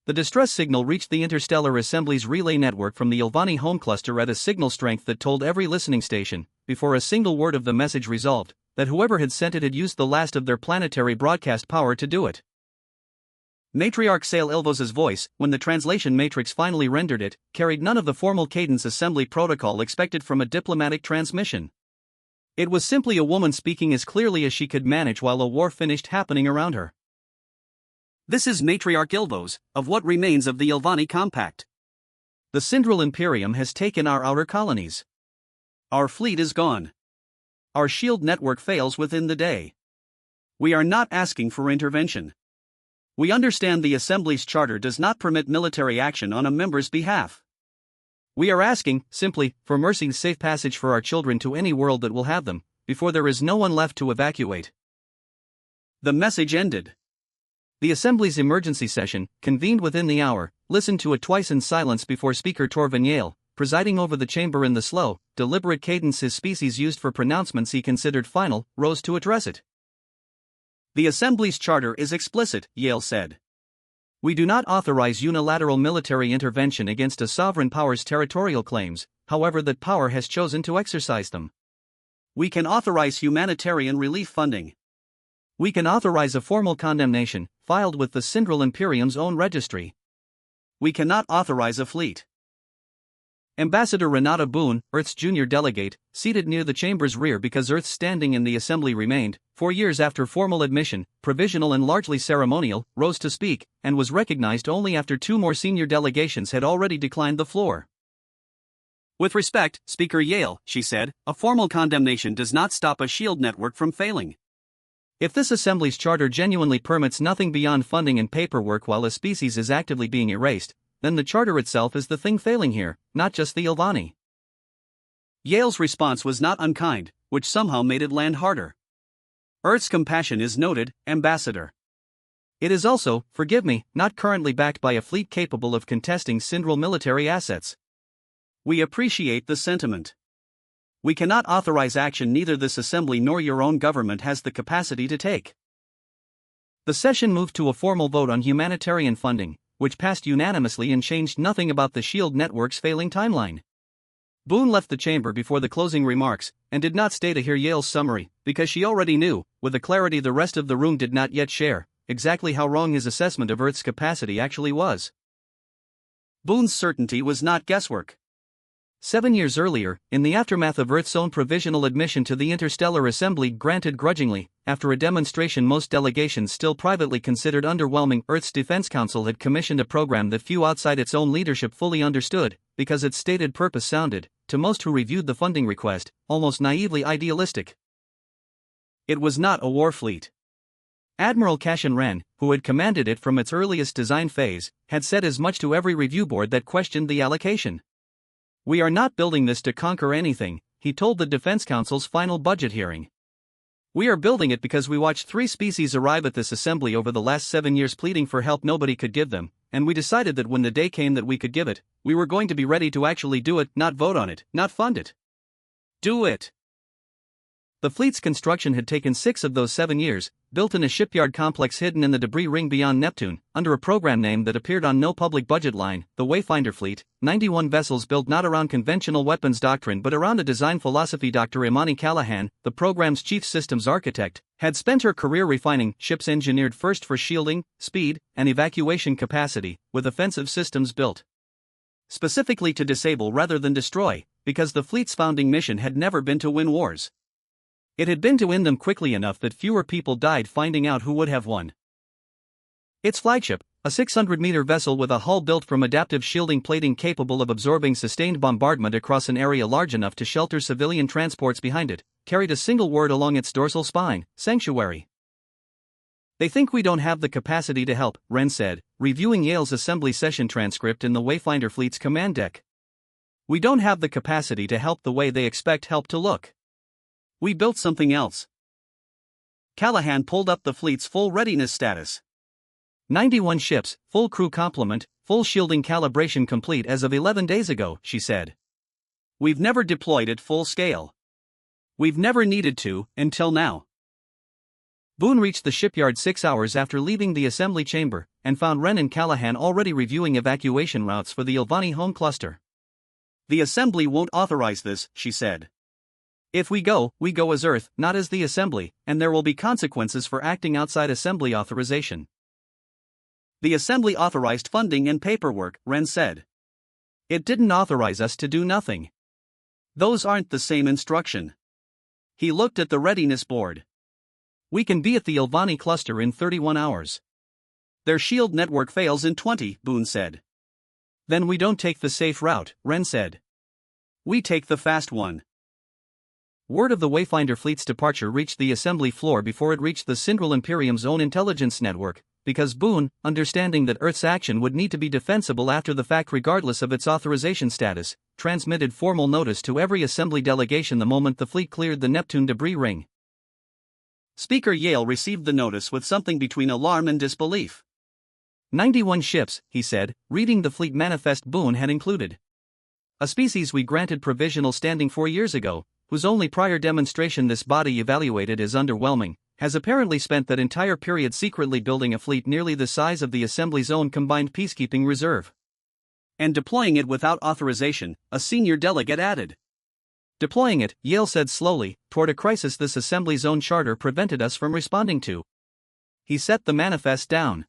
The distress signal reached the Interstellar Assembly's relay network from the Ilvani home cluster at a signal strength that told every listening station, before a single word of the message resolved, that whoever had sent it had used the last of their planetary broadcast power to do it. Matriarch Sale Ilvos's voice, when the translation matrix finally rendered it, carried none of the formal cadence assembly protocol expected from a diplomatic transmission. It was simply a woman speaking as clearly as she could manage while a war finished happening around her. This is Matriarch Ilvos, of what remains of the Ilvani Compact. The Cindral Imperium has taken our outer colonies. Our fleet is gone. Our shield network fails within the day. We are not asking for intervention. We understand the Assembly's charter does not permit military action on a member's behalf. We are asking, simply, for mercy's safe passage for our children to any world that will have them, before there is no one left to evacuate. The message ended. The Assembly's emergency session, convened within the hour, listened to it twice in silence before Speaker Torvin Yale, presiding over the chamber in the slow, deliberate cadence his species used for pronouncements he considered final, rose to address it. The Assembly's charter is explicit, Yale said. We do not authorize unilateral military intervention against a sovereign power's territorial claims, however that power has chosen to exercise them. We can authorize humanitarian relief funding. We can authorize a formal condemnation, filed with the Cindral Imperium's own registry. We cannot authorize a fleet. Ambassador Renata Boone, Earth's junior delegate, seated near the chamber's rear because Earth's standing in the Assembly remained, 4 years after formal admission, provisional and largely ceremonial, rose to speak, and was recognized only after 2 more senior delegations had already declined the floor. With respect, Speaker Yale, she said, a formal condemnation does not stop a shield network from failing. If this Assembly's charter genuinely permits nothing beyond funding and paperwork while a species is actively being erased, then the charter itself is the thing failing here, not just the Ilvani. Yale's response was not unkind, which somehow made it land harder. Earth's compassion is noted, Ambassador. It is also, forgive me, not currently backed by a fleet capable of contesting Cindral military assets. We appreciate the sentiment. We cannot authorize action neither this Assembly nor your own government has the capacity to take. The session moved to a formal vote on humanitarian funding, which passed unanimously and changed nothing about the shield network's failing timeline. Boone left the chamber before the closing remarks, and did not stay to hear Yale's summary, because she already knew, with a clarity the rest of the room did not yet share, exactly how wrong his assessment of Earth's capacity actually was. Boone's certainty was not guesswork. 7 years earlier, in the aftermath of Earth's own provisional admission to the Interstellar Assembly granted grudgingly, after a demonstration most delegations still privately considered underwhelming, Earth's Defense Council had commissioned a program that few outside its own leadership fully understood, because its stated purpose sounded, to most who reviewed the funding request, almost naively idealistic. It was not a war fleet. Admiral Cassian Wren, who had commanded it from its earliest design phase, had said as much to every review board that questioned the allocation. We are not building this to conquer anything, he told the Defense Council's final budget hearing. We are building it because we watched 3 species arrive at this assembly over the last 7 years pleading for help nobody could give them, and we decided that when the day came that we could give it, we were going to be ready to actually do it, not vote on it, not fund it. Do it. The fleet's construction had taken 6 of those 7 years, built in a shipyard complex hidden in the debris ring beyond Neptune, under a program name that appeared on no public budget line, the Wayfinder Fleet, 91 vessels built not around conventional weapons doctrine but around a design philosophy. Dr. Imani Callahan, the program's chief systems architect, had spent her career refining ships engineered first for shielding, speed, and evacuation capacity, with offensive systems built specifically to disable rather than destroy, because the fleet's founding mission had never been to win wars. It had been to win them quickly enough that fewer people died finding out who would have won. Its flagship, a 600-meter vessel with a hull built from adaptive shielding plating capable of absorbing sustained bombardment across an area large enough to shelter civilian transports behind it, carried a single word along its dorsal spine: sanctuary. They think we don't have the capacity to help, Wren said, reviewing Yale's assembly session transcript in the Wayfinder Fleet's command deck. We don't have the capacity to help the way they expect help to look. We built something else. Callahan pulled up the fleet's full readiness status. 91 ships, full crew complement, full shielding calibration complete as of 11 days ago, she said. We've never deployed at full scale. We've never needed to, until now. Boone reached the shipyard 6 hours after leaving the assembly chamber, and found Wren and Callahan already reviewing evacuation routes for the Ilvani home cluster. "The Assembly won't authorize this," she said. "If we go as Earth, not as the Assembly, and there will be consequences for acting outside Assembly authorization." "The Assembly authorized funding and paperwork," Wren said. "It didn't authorize us to do nothing. Those aren't the same instruction." He looked at the readiness board. "We can be at the Ilvani cluster in 31 hours. Their shield network fails in 20, Boone said. "Then we don't take the safe route," Wren said. "We take the fast one." Word of the Wayfinder Fleet's departure reached the assembly floor before it reached the Cindral Imperium's own intelligence network, because Boone, understanding that Earth's action would need to be defensible after the fact regardless of its authorization status, transmitted formal notice to every assembly delegation the moment the fleet cleared the Neptune debris ring. Speaker Yale received the notice with something between alarm and disbelief. 91 ships, he said, reading the fleet manifest Boone had included. "A species we granted provisional standing 4 years ago, whose only prior demonstration this body evaluated as underwhelming, has apparently spent that entire period secretly building a fleet nearly the size of the Assembly's own combined peacekeeping reserve. And deploying it without authorization," a senior delegate added. "Deploying it," Yale said slowly, "toward a crisis this Assembly's own charter prevented us from responding to." He set the manifest down.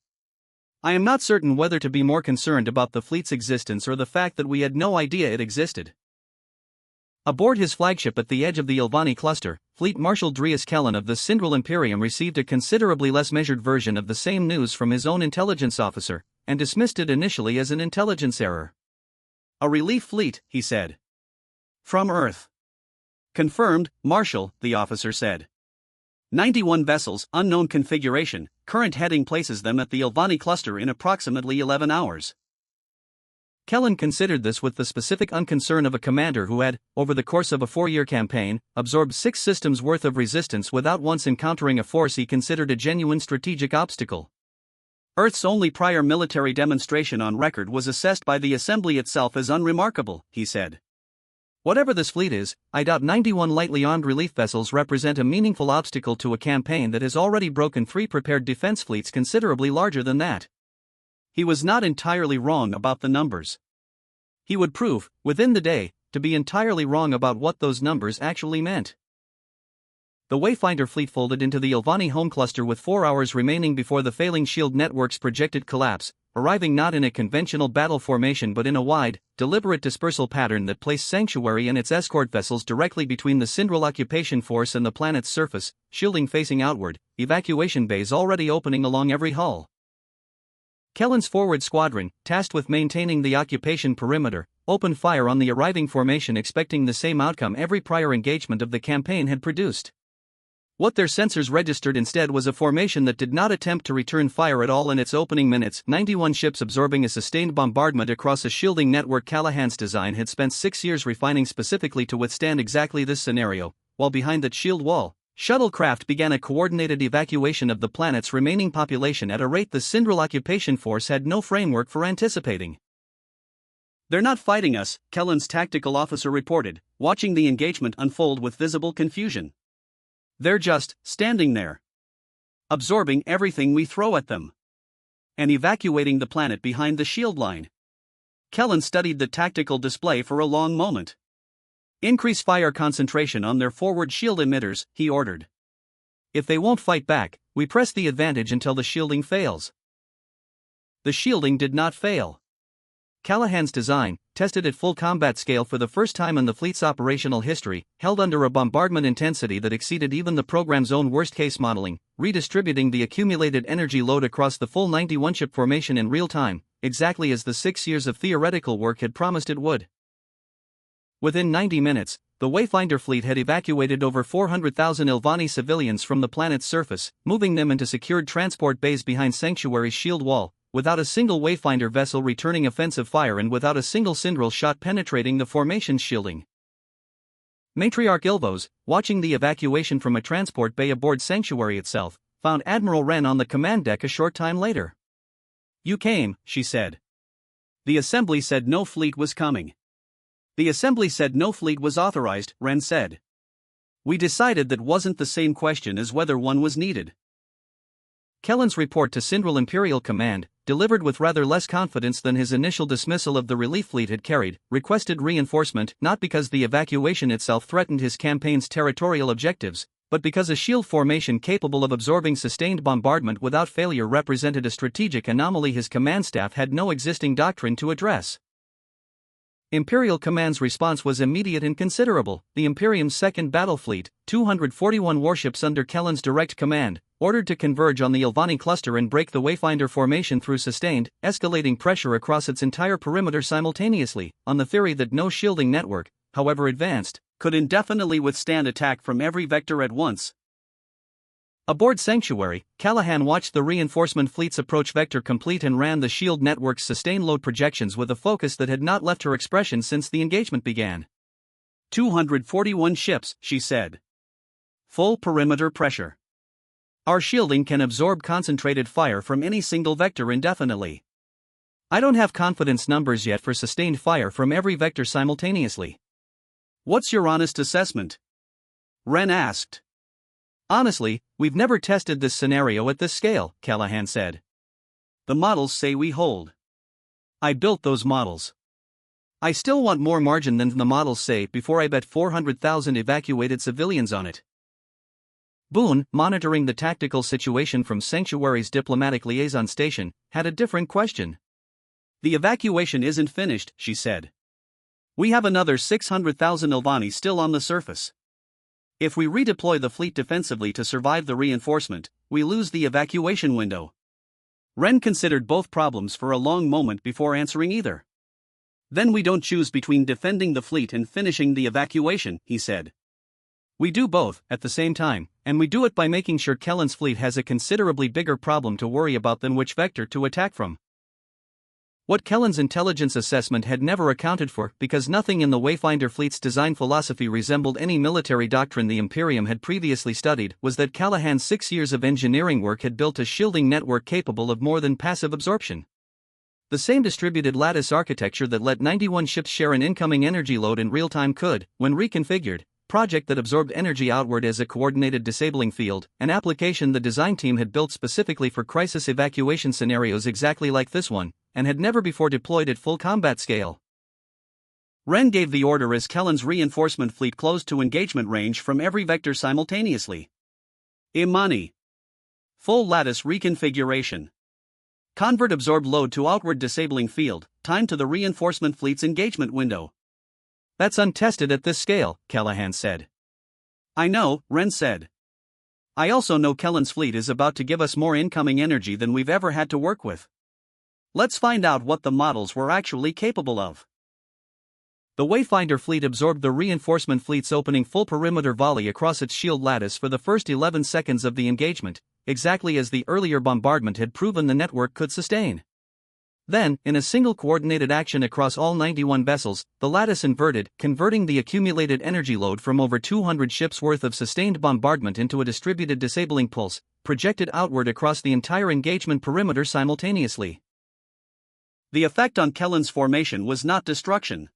"I am not certain whether to be more concerned about the fleet's existence or the fact that we had no idea it existed." Aboard his flagship at the edge of the Ilvani cluster, Fleet Marshal Drius Kellen of the Cindral Imperium received a considerably less measured version of the same news from his own intelligence officer, and dismissed it initially as an intelligence error. "A relief fleet," he said. "From Earth." "Confirmed, Marshal," the officer said. 91 vessels, unknown configuration, current heading places them at the Ilvani cluster in approximately 11 hours. Kellen considered this with the specific unconcern of a commander who had, over the course of a 4-year campaign, absorbed 6 systems worth of resistance without once encountering a force he considered a genuine strategic obstacle. Earth's only prior military demonstration on record was assessed by the Assembly itself as unremarkable, he said. "Whatever this fleet is, I doubt 91 lightly armed relief vessels represent a meaningful obstacle to a campaign that has already broken 3 prepared defense fleets considerably larger than that." He was not entirely wrong about the numbers. He would prove, within the day, to be entirely wrong about what those numbers actually meant. The Wayfinder fleet folded into the Ilvani home cluster with 4 hours remaining before the failing shield network's projected collapse, arriving not in a conventional battle formation but in a wide, deliberate dispersal pattern that placed Sanctuary and its escort vessels directly between the Cindral occupation force and the planet's surface, shielding facing outward, evacuation bays already opening along every hull. Kellen's forward squadron, tasked with maintaining the occupation perimeter, opened fire on the arriving formation expecting the same outcome every prior engagement of the campaign had produced. What their sensors registered instead was a formation that did not attempt to return fire at all in its opening minutes. 91 ships absorbing a sustained bombardment across a shielding network Callahan's design had spent 6 years refining specifically to withstand exactly this scenario, while behind that shield wall, shuttlecraft began a coordinated evacuation of the planet's remaining population at a rate the Cindral occupation force had no framework for anticipating. "They're not fighting us," Kellen's tactical officer reported, watching the engagement unfold with visible confusion. "They're just standing there, absorbing everything we throw at them, and evacuating the planet behind the shield line." Kellen studied the tactical display for a long moment. "Increase fire concentration on their forward shield emitters," he ordered. "If they won't fight back, we press the advantage until the shielding fails." The shielding did not fail. Callahan's design, tested at full combat scale for the first time in the fleet's operational history, held under a bombardment intensity that exceeded even the program's own worst-case modeling, redistributing the accumulated energy load across the full 91-ship formation in real time, exactly as the 6 years of theoretical work had promised it would. Within 90 minutes, the Wayfinder fleet had evacuated over 400,000 Ilvani civilians from the planet's surface, moving them into secured transport bays behind Sanctuary's shield wall, without a single Wayfinder vessel returning offensive fire and without a single Cindral shot penetrating the formation's shielding. Matriarch Ilvos, watching the evacuation from a transport bay aboard Sanctuary itself, found Admiral Wren on the command deck a short time later. "You came," she said. "The Assembly said no fleet was coming." "The Assembly said no fleet was authorized," Wren said. "We decided that wasn't the same question as whether one was needed." Kellen's report to Cindral Imperial Command, delivered with rather less confidence than his initial dismissal of the relief fleet had carried, requested reinforcement not because the evacuation itself threatened his campaign's territorial objectives, but because a shield formation capable of absorbing sustained bombardment without failure represented a strategic anomaly his command staff had no existing doctrine to address. Imperial Command's response was immediate and considerable. The Imperium's second battle fleet, 241 warships under Kellen's direct command, ordered to converge on the Ilvani cluster and break the Wayfinder formation through sustained, escalating pressure across its entire perimeter simultaneously, on the theory that no shielding network, however advanced, could indefinitely withstand attack from every vector at once. Aboard Sanctuary, Callahan watched the reinforcement fleet's approach vector complete and ran the shield network's sustained load projections with a focus that had not left her expression since the engagement began. 241 ships, she said. Full perimeter pressure. Our shielding can absorb concentrated fire from any single vector indefinitely. I don't have confidence numbers yet for sustained fire from every vector simultaneously. What's your honest assessment? Wren asked. Honestly, we've never tested this scenario at this scale, Callahan said. The models say we hold. I built those models. I still want more margin than the models say before I bet 400,000 evacuated civilians on it. Boone, monitoring the tactical situation from Sanctuary's diplomatic liaison station, had a different question. The evacuation isn't finished, she said. We have another 600,000 Ilvani still on the surface. If we redeploy the fleet defensively to survive the reinforcement, we lose the evacuation window. Wren considered both problems for a long moment before answering either. Then we don't choose between defending the fleet and finishing the evacuation, he said. We do both, at the same time, and we do it by making sure Kellen's fleet has a considerably bigger problem to worry about than which vector to attack from. What Kellen's intelligence assessment had never accounted for, because nothing in the Wayfinder Fleet's design philosophy resembled any military doctrine the Imperium had previously studied, was that Callahan's 6 years of engineering work had built a shielding network capable of more than passive absorption. The same distributed lattice architecture that let 91 ships share an incoming energy load in real time could, when reconfigured, project that absorbed energy outward as a coordinated disabling field, an application the design team had built specifically for crisis evacuation scenarios exactly like this one, and had never before deployed at full combat scale. Wren gave the order as Kellen's reinforcement fleet closed to engagement range from every vector simultaneously. Imani. Full lattice reconfiguration. Convert absorbed load to outward disabling field, time to the reinforcement fleet's engagement window. That's untested at this scale, Callahan said. I know, Wren said. I also know Kellen's fleet is about to give us more incoming energy than we've ever had to work with. Let's find out what the models were actually capable of. The Wayfinder fleet absorbed the reinforcement fleet's opening full perimeter volley across its shield lattice for the first 11 seconds of the engagement, exactly as the earlier bombardment had proven the network could sustain. Then, in a single coordinated action across all 91 vessels, the lattice inverted, converting the accumulated energy load from over 200 ships worth of sustained bombardment into a distributed disabling pulse, projected outward across the entire engagement perimeter simultaneously. The effect on Kellen's formation was not destruction.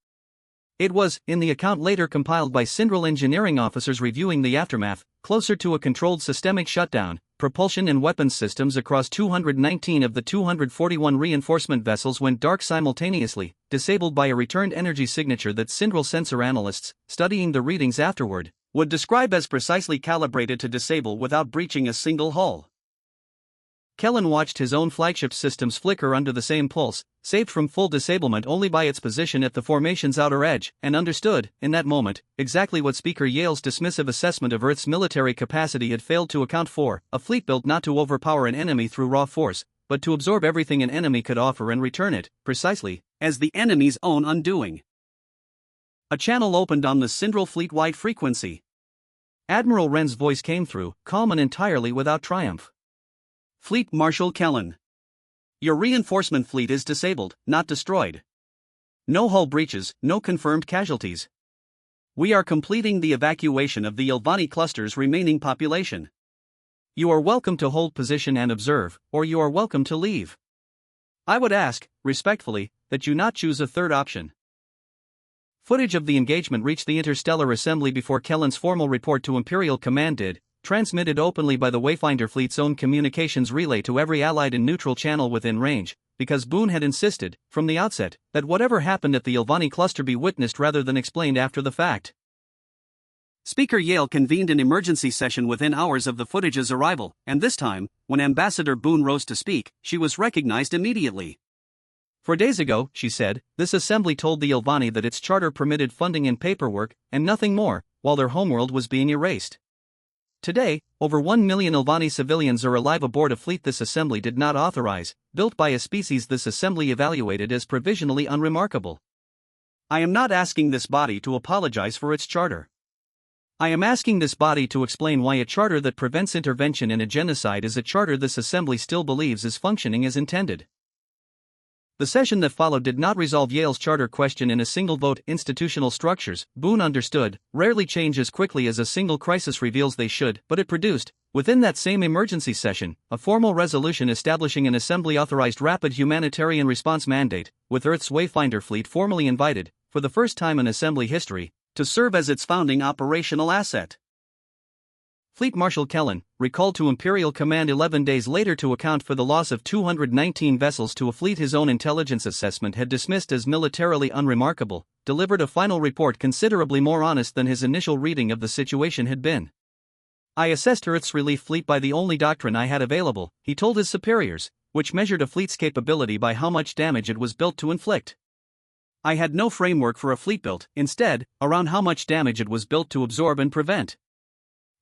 It was, in the account later compiled by Cindral engineering officers reviewing the aftermath, closer to a controlled systemic shutdown. Propulsion and weapons systems across 219 of the 241 reinforcement vessels went dark simultaneously, disabled by a returned energy signature that Cindral sensor analysts, studying the readings afterward, would describe as precisely calibrated to disable without breaching a single hull. Kellen watched his own flagship systems flicker under the same pulse, saved from full disablement only by its position at the formation's outer edge, and understood, in that moment, exactly what Speaker Yale's dismissive assessment of Earth's military capacity had failed to account for: a fleet built not to overpower an enemy through raw force, but to absorb everything an enemy could offer and return it, precisely, as the enemy's own undoing. A channel opened on the Cindral fleet-wide frequency. Admiral Wren's voice came through, calm and entirely without triumph. Fleet Marshal Kellen. Your reinforcement fleet is disabled, not destroyed. No hull breaches, no confirmed casualties. We are completing the evacuation of the Ilvani cluster's remaining population. You are welcome to hold position and observe, or you are welcome to leave. I would ask, respectfully, that you not choose a third option. Footage of the engagement reached the Interstellar Assembly before Kellen's formal report to Imperial Command did, transmitted openly by the Wayfinder Fleet's own communications relay to every Allied and neutral channel within range, because Boone had insisted, from the outset, that whatever happened at the Ilvani cluster be witnessed rather than explained after the fact. Speaker Yale convened an emergency session within hours of the footage's arrival, and this time, when Ambassador Boone rose to speak, she was recognized immediately. 4 days ago, she said, this assembly told the Ilvani that its charter permitted funding and paperwork, and nothing more, while their homeworld was being erased. Today, over 1 million Ilvani civilians are alive aboard a fleet this assembly did not authorize, built by a species this assembly evaluated as provisionally unremarkable. I am not asking this body to apologize for its charter. I am asking this body to explain why a charter that prevents intervention in a genocide is a charter this assembly still believes is functioning as intended. The session that followed did not resolve Yale's charter question in a single vote. Institutional structures, Boone understood, rarely change as quickly as a single crisis reveals they should, but it produced, within that same emergency session, a formal resolution establishing an assembly-authorized rapid humanitarian response mandate, with Earth's Wayfinder Fleet formally invited, for the first time in assembly history, to serve as its founding operational asset. Fleet Marshal Kellen, recalled to Imperial Command 11 days later to account for the loss of 219 vessels to a fleet his own intelligence assessment had dismissed as militarily unremarkable, delivered a final report considerably more honest than his initial reading of the situation had been. I assessed Earth's relief fleet by the only doctrine I had available, he told his superiors, which measured a fleet's capability by how much damage it was built to inflict. I had no framework for a fleet built, instead, around how much damage it was built to absorb and prevent.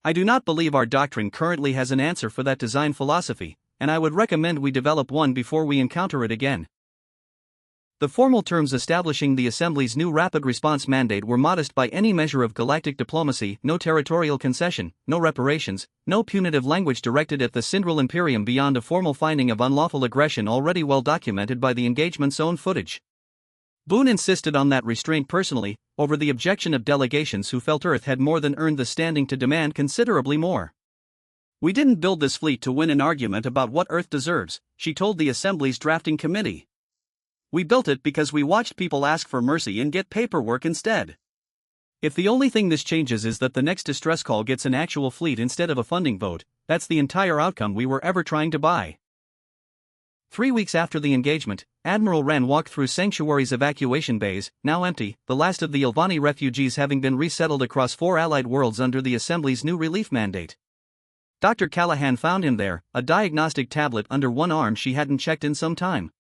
I do not believe our doctrine currently has an answer for that design philosophy, and I would recommend we develop one before we encounter it again. The formal terms establishing the Assembly's new rapid response mandate were modest by any measure of galactic diplomacy: no territorial concession, no reparations, no punitive language directed at the Cindral Imperium beyond a formal finding of unlawful aggression already well documented by the engagement's own footage. Boone insisted on that restraint personally, over the objection of delegations who felt Earth had more than earned the standing to demand considerably more. We didn't build this fleet to win an argument about what Earth deserves, she told the Assembly's drafting committee. We built it because we watched people ask for mercy and get paperwork instead. If the only thing this changes is that the next distress call gets an actual fleet instead of a funding vote, that's the entire outcome we were ever trying to buy. 3 weeks after the engagement, Admiral Wren walked through Sanctuary's evacuation bays, now empty, the last of the Ilvani refugees having been resettled across 4 Allied worlds under the Assembly's new relief mandate. Dr. Callahan found him there, a diagnostic tablet under one arm she hadn't checked in some time.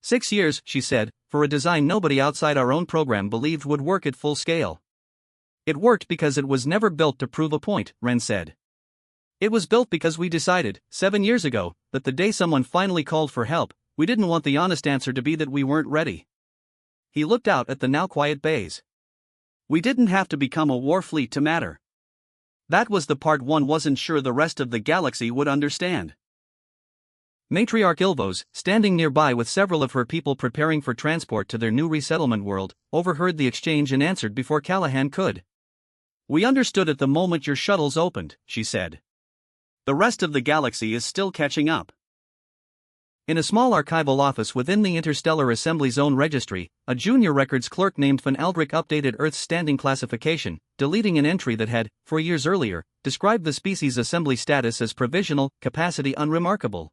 6 years, she said, for a design nobody outside our own program believed would work at full scale. It worked because it was never built to prove a point, Wren said. It was built because we decided, 7 years ago, that the day someone finally called for help, we didn't want the honest answer to be that we weren't ready. He looked out at the now quiet bays. We didn't have to become a war fleet to matter. That was the part one wasn't sure the rest of the galaxy would understand. Matriarch Ilvos, standing nearby with several of her people preparing for transport to their new resettlement world, overheard the exchange and answered before Callahan could. We understood at the moment your shuttles opened, she said. The rest of the galaxy is still catching up. In a small archival office within the Interstellar Assembly's own registry, a junior records clerk named Van Aldrich updated Earth's standing classification, deleting an entry that had, 4 years earlier, described the species' assembly status as provisional, capacity unremarkable.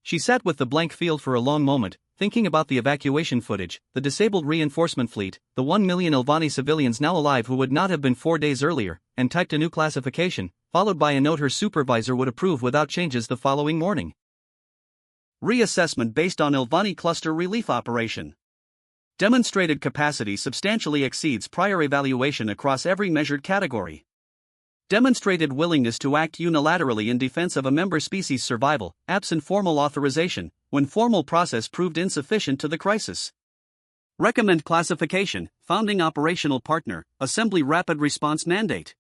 She sat with the blank field for a long moment, thinking about the evacuation footage, the disabled reinforcement fleet, the 1 million Ilvani civilians now alive who would not have been 4 days earlier, and typed a new classification, followed by a note her supervisor would approve without changes the following morning. Reassessment based on Ilvani cluster relief operation. Demonstrated capacity substantially exceeds prior evaluation across every measured category. Demonstrated willingness to act unilaterally in defense of a member species' survival, absent formal authorization, when formal process proved insufficient to the crisis. Recommend classification, founding operational partner, Assembly Rapid Response Mandate.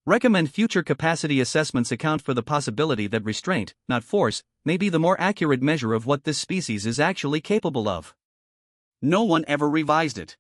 Recommend future capacity assessments account for the possibility that restraint, not force, may be the more accurate measure of what this species is actually capable of. No one ever revised it.